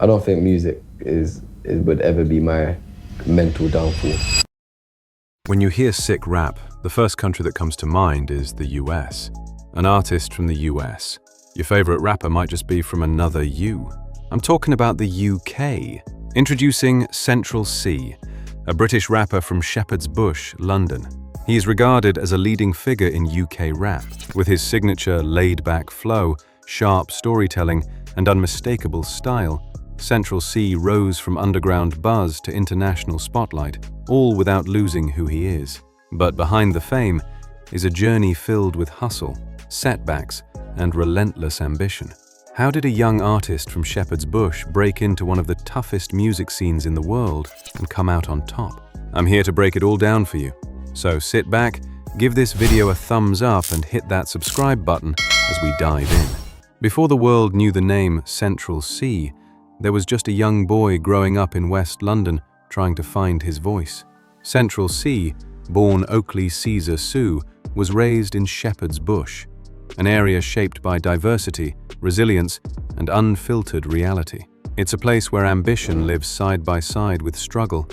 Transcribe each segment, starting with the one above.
I don't think music would ever be my mental downfall. When you hear sick rap, the first country that comes to mind is the US. An artist from the US. Your favorite rapper might just be from another U. I'm talking about the UK. Introducing Central Cee, a British rapper from Shepherd's Bush, London. He is regarded as a leading figure in UK rap, with his signature laid-back flow, sharp storytelling, and unmistakable style. Central Cee rose from underground buzz to international spotlight, all without losing who he is. But behind the fame is a journey filled with hustle, setbacks, and relentless ambition. How did a young artist from Shepherd's Bush break into one of the toughest music scenes in the world and come out on top? I'm here to break it all down for you. So sit back, give this video a thumbs up, and hit that subscribe button as we dive in. Before the world knew the name Central Cee, there was just a young boy growing up in West London trying to find his voice. Central Cee, born Oakley Caesar Sue, was raised in Shepherd's Bush, an area shaped by diversity, resilience, and unfiltered reality. It's a place where ambition lives side by side with struggle,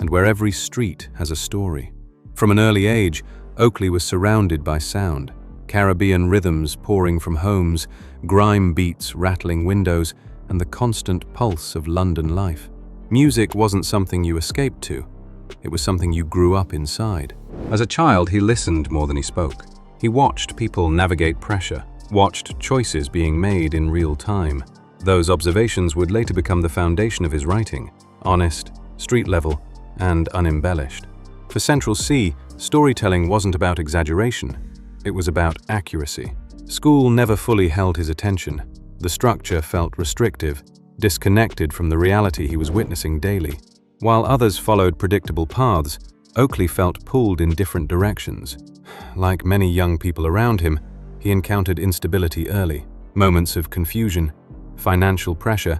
and where every street has a story. From an early age, Oakley was surrounded by sound, Caribbean rhythms pouring from homes, grime beats rattling windows, and the constant pulse of London life. Music wasn't something you escaped to, it was something you grew up inside. As a child, he listened more than he spoke. He watched people navigate pressure, watched choices being made in real time. Those observations would later become the foundation of his writing, honest, street level, and unembellished. For Central Cee, storytelling wasn't about exaggeration, it was about accuracy. School never fully held his attention. The structure felt restrictive, disconnected from the reality he was witnessing daily. While others followed predictable paths, Oakley felt pulled in different directions. Like many young people around him, he encountered instability early, moments of confusion, financial pressure,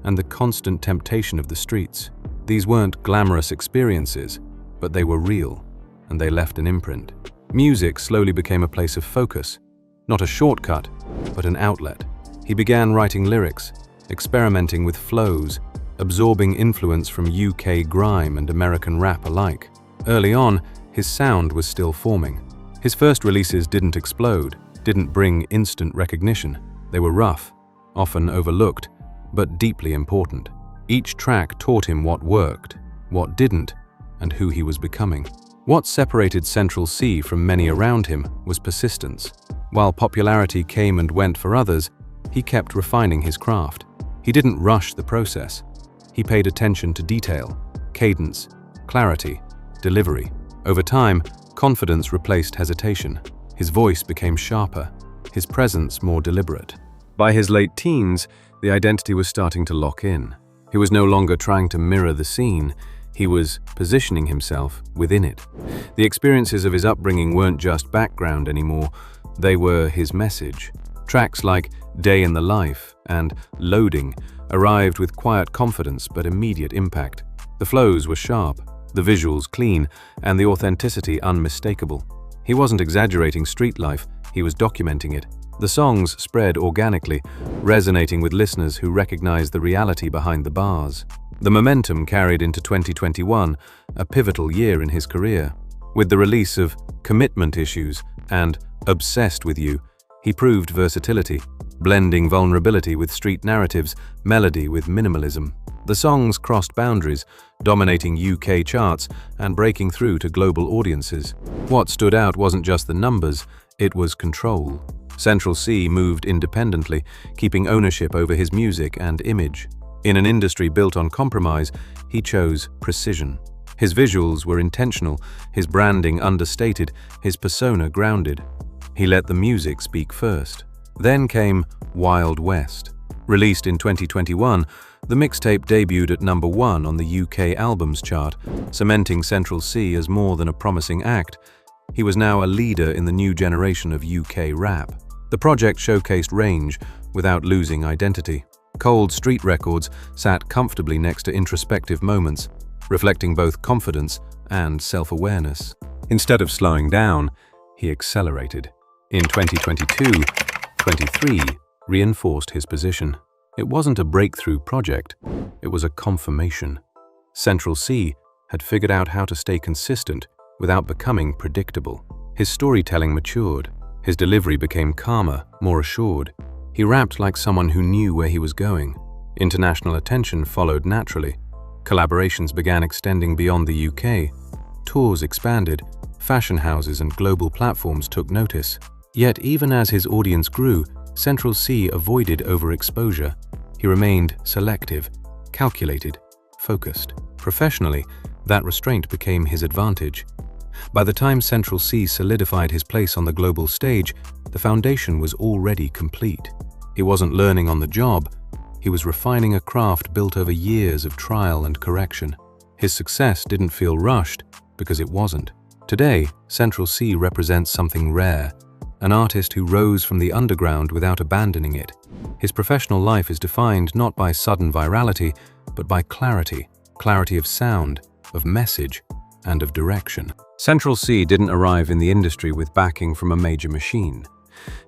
and the constant temptation of the streets. These weren't glamorous experiences, but they were real, and they left an imprint. Music slowly became a place of focus, not a shortcut, but an outlet. He began writing lyrics, experimenting with flows, absorbing influence from UK grime and American rap alike. Early on, his sound was still forming. His first releases didn't explode, didn't bring instant recognition. They were rough, often overlooked, but deeply important. Each track taught him what worked, what didn't, and who he was becoming. What separated Central Cee from many around him was persistence. While popularity came and went for others, he kept refining his craft. He didn't rush the process. He paid attention to detail, cadence, clarity, delivery. Over time, confidence replaced hesitation. His voice became sharper, his presence more deliberate. By his late teens, the identity was starting to lock in. He was no longer trying to mirror the scene, he was positioning himself within it. The experiences of his upbringing weren't just background anymore, they were his message. Tracks like Day in the Life and Loading arrived with quiet confidence but immediate impact. The flows were sharp, the visuals clean, and the authenticity unmistakable. He wasn't exaggerating street life, he was documenting it. The songs spread organically, resonating with listeners who recognized the reality behind the bars. The momentum carried into 2021, a pivotal year in his career. With the release of Commitment Issues and Obsessed with You, he proved versatility, blending vulnerability with street narratives, melody with minimalism. The songs crossed boundaries, dominating UK charts and breaking through to global audiences. What stood out wasn't just the numbers, it was control. Central Cee moved independently, keeping ownership over his music and image. In an industry built on compromise, he chose precision. His visuals were intentional, his branding understated, his persona grounded. He let the music speak first. Then came Wild West. Released in 2021, the mixtape debuted at #1 on the UK Albums Chart, cementing Central Cee as more than a promising act. He was now a leader in the new generation of UK rap. The project showcased range without losing identity. Cold Street Records sat comfortably next to introspective moments, reflecting both confidence and self-awareness. Instead of slowing down, he accelerated. In 2022, 23 reinforced his position. It wasn't a breakthrough project, it was a confirmation. Central Cee had figured out how to stay consistent without becoming predictable. His storytelling matured, his delivery became calmer, more assured. He rapped like someone who knew where he was going. International attention followed naturally. Collaborations began extending beyond the UK. Tours expanded, fashion houses and global platforms took notice. Yet even as his audience grew, Central Cee avoided overexposure. He remained selective, calculated, focused. Professionally, that restraint became his advantage. By the time Central Cee solidified his place on the global stage, the foundation was already complete. He wasn't learning on the job, he was refining a craft built over years of trial and correction. His success didn't feel rushed because it wasn't. Today, Central Cee represents something rare, an artist who rose from the underground without abandoning it. His professional life is defined not by sudden virality, but by clarity of sound, of message, and of direction. Central Cee didn't arrive in the industry with backing from a major machine.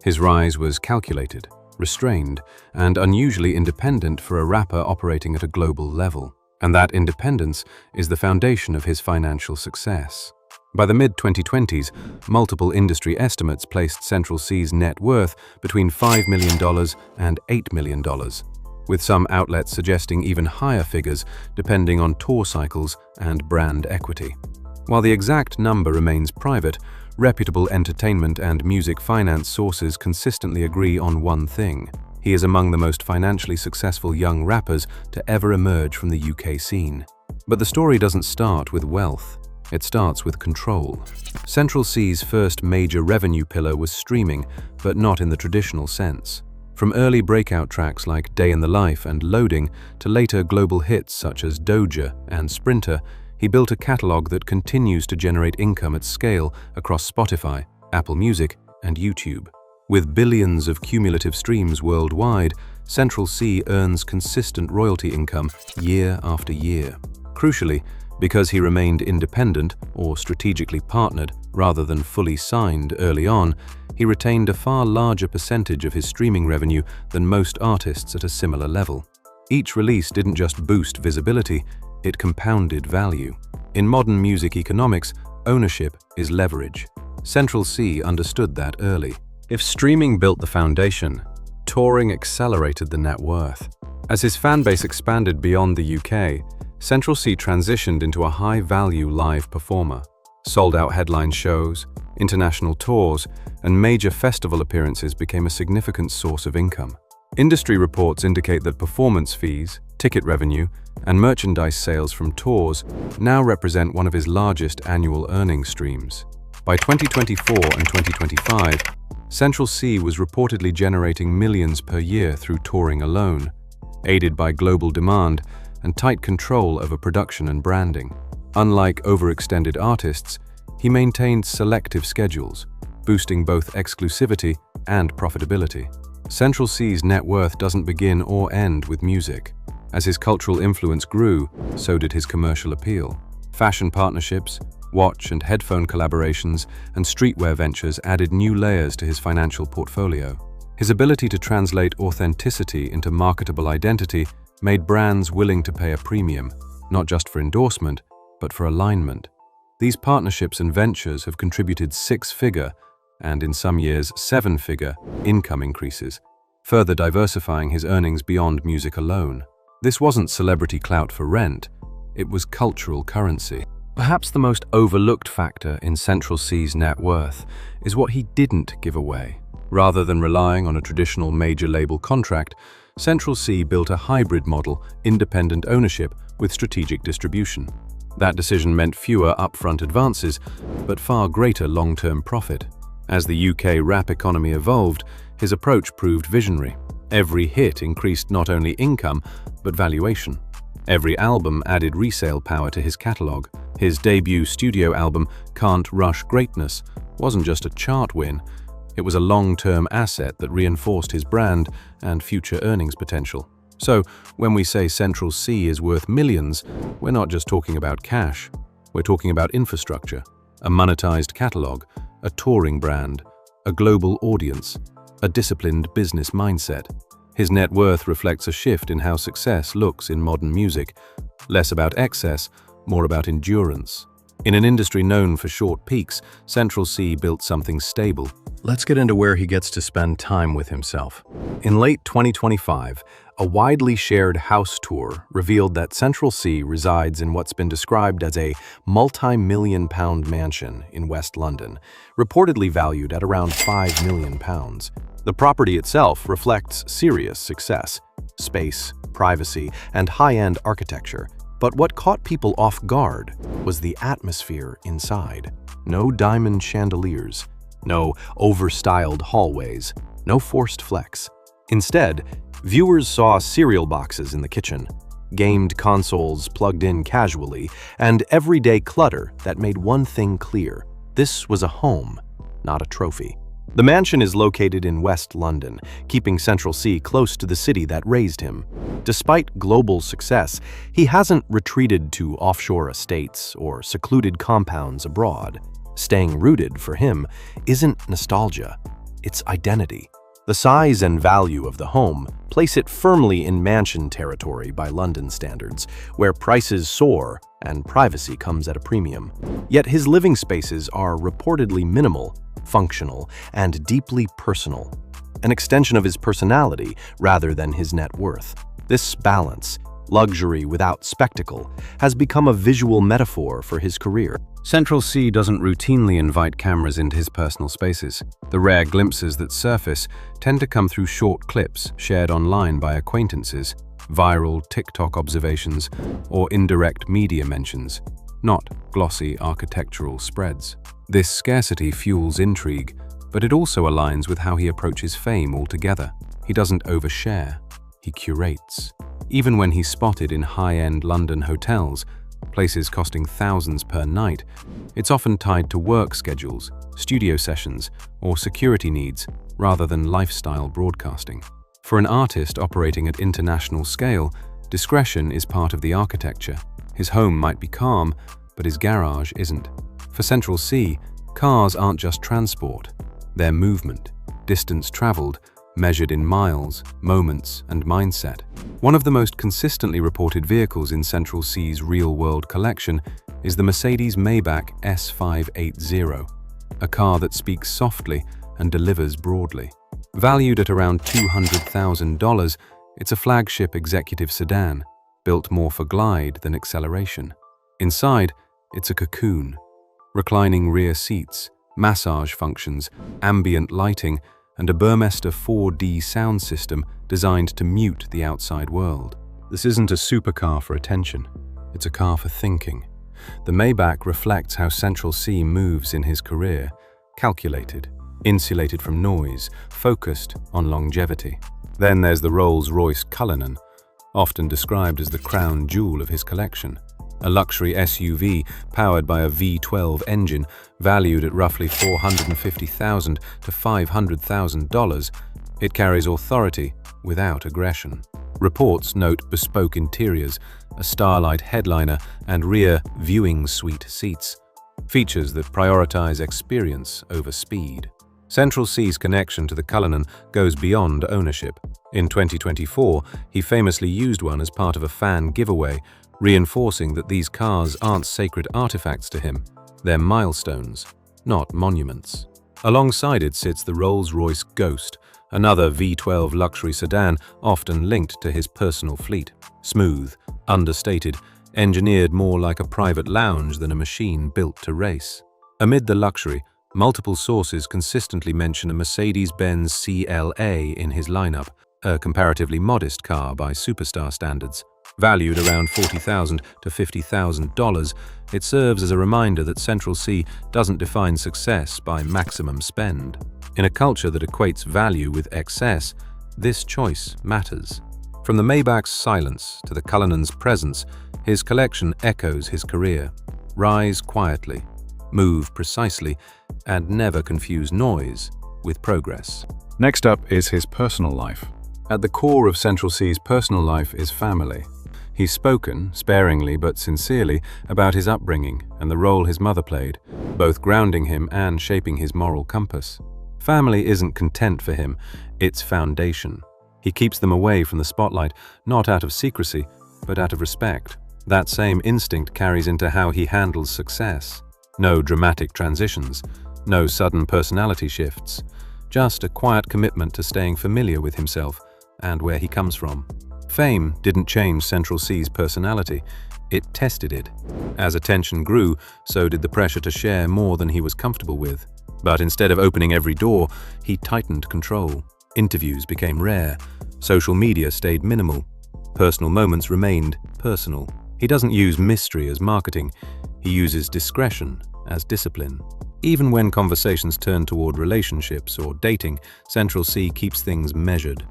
His rise was calculated, restrained, and unusually independent for a rapper operating at a global level. And that independence is the foundation of his financial success. By the mid-2020s, multiple industry estimates placed Central Cee's net worth between $5 million and $8 million, with some outlets suggesting even higher figures depending on tour cycles and brand equity. While the exact number remains private, reputable entertainment and music finance sources consistently agree on one thing: he is among the most financially successful young rappers to ever emerge from the UK scene. But the story doesn't start with wealth. It starts with control. Central Cee's first major revenue pillar was streaming, but not in the traditional sense. From early breakout tracks like Day in the Life and Loading to later global hits such as Doja and Sprinter, he built a catalog that continues to generate income at scale across Spotify, Apple Music, and YouTube. With billions of cumulative streams worldwide, Central Cee earns consistent royalty income year after year. Crucially, because he remained independent or strategically partnered rather than fully signed early on, he retained a far larger percentage of his streaming revenue than most artists at a similar level. Each release didn't just boost visibility, it compounded value. In modern music economics, ownership is leverage. Central Cee understood that early. If streaming built the foundation, touring accelerated the net worth. As his fanbase expanded beyond the UK, Central Cee transitioned into a high-value live performer. Sold-out headline shows, international tours, and major festival appearances became a significant source of income. Industry reports indicate that performance fees, ticket revenue, and merchandise sales from tours now represent one of his largest annual earning streams. By 2024 and 2025, Central Cee was reportedly generating millions per year through touring alone, aided by global demand and tight control over production and branding. Unlike overextended artists, he maintained selective schedules, boosting both exclusivity and profitability. Central Cee's net worth doesn't begin or end with music. As his cultural influence grew, so did his commercial appeal. Fashion partnerships, watch and headphone collaborations, and streetwear ventures added new layers to his financial portfolio. His ability to translate authenticity into marketable identity made brands willing to pay a premium, not just for endorsement, but for alignment. These partnerships and ventures have contributed six-figure, and in some years seven-figure, income increases, further diversifying his earnings beyond music alone. This wasn't celebrity clout for rent, it was cultural currency. Perhaps the most overlooked factor in Central Cee's net worth is what he didn't give away. Rather than relying on a traditional major label contract, Central Cee built a hybrid model, independent ownership with strategic distribution. That decision meant fewer upfront advances, but far greater long-term profit. As the UK rap economy evolved, his approach proved visionary. Every hit increased not only income, but valuation. Every album added resale power to his catalogue. His debut studio album, Can't Rush Greatness, wasn't just a chart win, it was a long-term asset that reinforced his brand and future earnings potential. So, when we say Central Cee is worth millions, we're not just talking about cash. We're talking about infrastructure, a monetized catalog, a touring brand, a global audience, a disciplined business mindset. His net worth reflects a shift in how success looks in modern music, less about excess, more about endurance. In an industry known for short peaks, Central Cee built something stable. Let's get into where he gets to spend time with himself. In late 2025, a widely shared house tour revealed that Central Cee resides in what's been described as a multi-million-pound mansion in West London, reportedly valued at around £5 million. The property itself reflects serious success: space, privacy, and high-end architecture. But what caught people off guard was the atmosphere inside. No diamond chandeliers, no over-styled hallways, no forced flex. Instead, viewers saw cereal boxes in the kitchen, gamed consoles plugged in casually, and everyday clutter that made one thing clear: this was a home, not a trophy. The mansion is located in West London, keeping Central Cee close to the city that raised him. Despite global success, he hasn't retreated to offshore estates or secluded compounds abroad. Staying rooted for him isn't nostalgia, it's identity. The size and value of the home place it firmly in mansion territory by London standards, where prices soar and privacy comes at a premium. Yet his living spaces are reportedly minimal, functional, and deeply personal, an extension of his personality rather than his net worth. This balance, luxury without spectacle, has become a visual metaphor for his career. Central Cee doesn't routinely invite cameras into his personal spaces. The rare glimpses that surface tend to come through short clips shared online by acquaintances, viral TikTok observations, or indirect media mentions, not glossy architectural spreads. This scarcity fuels intrigue, but it also aligns with how he approaches fame altogether. He doesn't overshare, he curates. Even when he's spotted in high-end London hotels, places costing thousands per night, it's often tied to work schedules, studio sessions, or security needs rather than lifestyle broadcasting. For an artist operating at international scale, discretion is part of the architecture. His home might be calm, but his garage isn't. For Central Cee, cars aren't just transport. They're movement, distance traveled, measured in miles, moments, and mindset. One of the most consistently reported vehicles in Central Cee's real-world collection is the Mercedes Maybach S580, a car that speaks softly and delivers broadly. Valued at around $200,000, it's a flagship executive sedan, built more for glide than acceleration. Inside, it's a cocoon. Reclining rear seats, massage functions, ambient lighting, and a Burmester 4D sound system designed to mute the outside world. This isn't a supercar for attention, it's a car for thinking. The Maybach reflects how Central Cee moves in his career: calculated, insulated from noise, focused on longevity. Then there's the Rolls-Royce Cullinan, often described as the crown jewel of his collection. A luxury SUV powered by a V12 engine, valued at roughly $450,000 to $500,000, it carries authority without aggression. Reports note bespoke interiors, a starlight headliner, and rear viewing suite seats, features that prioritize experience over speed. Central Cee's connection to the Cullinan goes beyond ownership. In 2024, he famously used one as part of a fan giveaway, reinforcing that these cars aren't sacred artifacts to him, they're milestones, not monuments. Alongside it sits the Rolls-Royce Ghost, another V12 luxury sedan often linked to his personal fleet. Smooth, understated, engineered more like a private lounge than a machine built to race. Amid the luxury, multiple sources consistently mention a Mercedes-Benz CLA in his lineup, a comparatively modest car by superstar standards. Valued around $40,000 to $50,000, it serves as a reminder that Central Cee doesn't define success by maximum spend. In a culture that equates value with excess, this choice matters. From the Maybach's silence to the Cullinan's presence, his collection echoes his career. Rise quietly, move precisely, and never confuse noise with progress. Next up is his personal life. At the core of Central Cee's personal life is family. He's spoken, sparingly but sincerely, about his upbringing and the role his mother played, both grounding him and shaping his moral compass. Family isn't content for him, it's foundation. He keeps them away from the spotlight, not out of secrecy, but out of respect. That same instinct carries into how he handles success. No dramatic transitions, no sudden personality shifts, just a quiet commitment to staying familiar with himself and where he comes from. Fame didn't change Central Cee's personality, it tested it. As attention grew, so did the pressure to share more than he was comfortable with. But instead of opening every door, he tightened control. Interviews became rare, social media stayed minimal, personal moments remained personal. He doesn't use mystery as marketing, he uses discretion as discipline. Even when conversations turn toward relationships or dating, Central Cee keeps things measured.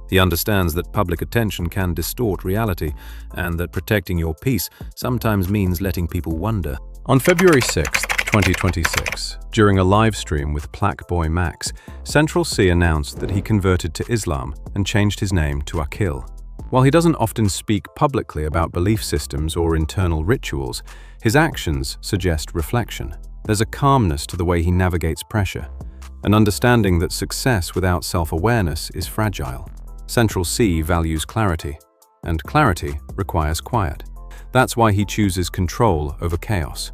He understands that public attention can distort reality, and that protecting your peace sometimes means letting people wonder. On February 6th, 2026, during a live stream with Plaque Boy Max, Central Cee announced that he converted to Islam and changed his name to Akil. While he doesn't often speak publicly about belief systems or internal rituals, his actions suggest reflection. There's a calmness to the way he navigates pressure, an understanding that success without self-awareness is fragile. Central Cee values clarity, and clarity requires quiet. That's why he chooses control over chaos,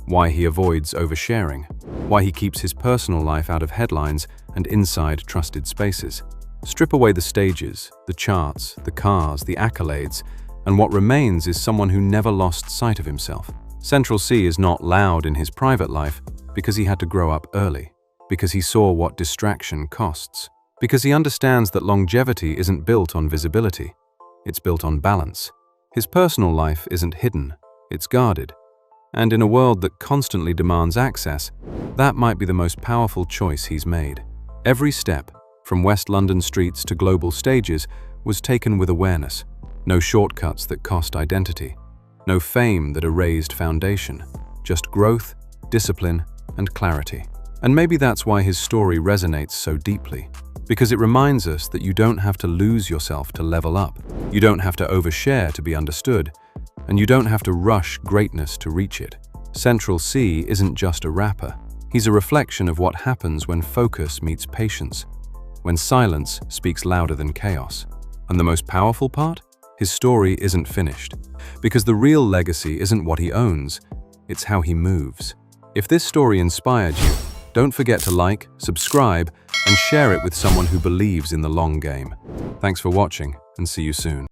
why he avoids oversharing, why he keeps his personal life out of headlines and inside trusted spaces. Strip away the stages, the charts, the cars, the accolades, and what remains is someone who never lost sight of himself. Central Cee is not loud in his private life because he had to grow up early, because he saw what distraction costs, because he understands that longevity isn't built on visibility, it's built on balance. His personal life isn't hidden, it's guarded. And in a world that constantly demands access, that might be the most powerful choice he's made. Every step, from West London streets to global stages, was taken with awareness. No shortcuts that cost identity. No fame that erased foundation. Just growth, discipline, and clarity. And maybe that's why his story resonates so deeply. Because it reminds us that you don't have to lose yourself to level up. You don't have to overshare to be understood. And you don't have to rush greatness to reach it. Central Cee isn't just a rapper. He's a reflection of what happens when focus meets patience, when silence speaks louder than chaos. And the most powerful part? His story isn't finished. Because the real legacy isn't what he owns, it's how he moves. If this story inspired you, don't forget to like, subscribe, and share it with someone who believes in the long game. Thanks for watching, and see you soon.